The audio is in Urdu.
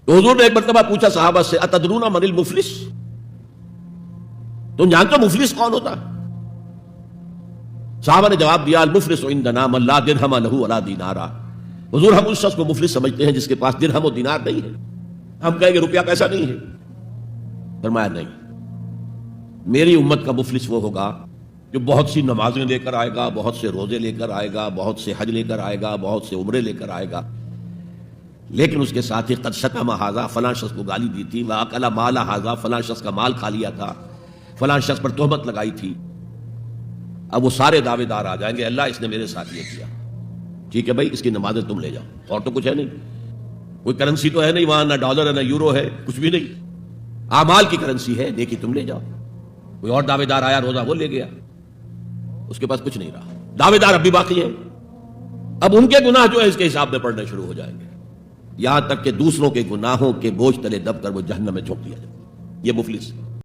تو حضور نے ایک مرتبہ پوچھا صحابہ سے اتدرون من المفلس، تم جانتے ہو مفلس کون ہوتا ہے؟ صحابہ نے جواب دیا المفلس عندنا من لا درہم لہ ولا دینارا، حضور ہم اس شخص کو مفلس سمجھتے ہیں جس کے پاس درہم و دینار نہیں ہے۔ ہم کہیں گے روپیہ پیسہ نہیں ہے، فرمایا نہیں، میری امت کا مفلس وہ ہوگا جو بہت سی نمازیں لے کر آئے گا، بہت سے روزے لے کر آئے گا، بہت سے حج لے کر آئے گا، بہت سے عمرے لے کر آئے گا، لیکن اس کے ساتھ ہی قد شتم ھذا، فلاں شخص کو گالی دی تھی، واکل مال ھذا، فلاں شخص کا مال کھا لیا تھا، فلاں شخص پر تہمت لگائی تھی۔ اب وہ سارے دعوے دار آ جائیں گے اللہ اس نے میرے ساتھ یہ کیا، ٹھیک ہے بھائی اس کی نمازیں تم لے جاؤ، اور تو کچھ ہے نہیں، کوئی کرنسی تو ہے نہیں وہاں، نہ ڈالر ہے نہ یورو ہے، کچھ بھی نہیں، اعمال کی کرنسی ہے، نیکی تم لے جاؤ۔ کوئی اور دعوے دار آیا روزہ وہ لے گیا، اس کے پاس کچھ نہیں رہا، دعوے دار اب بھی باقی ہیں۔ اب ان کے گناہ جو ہے اس کے حساب میں پڑنے شروع ہو جائیں گے، یہاں تک کہ دوسروں کے گناہوں کے بوجھ تلے دب کر وہ جہنم میں جھونک دیا جائے۔ یہ مفلس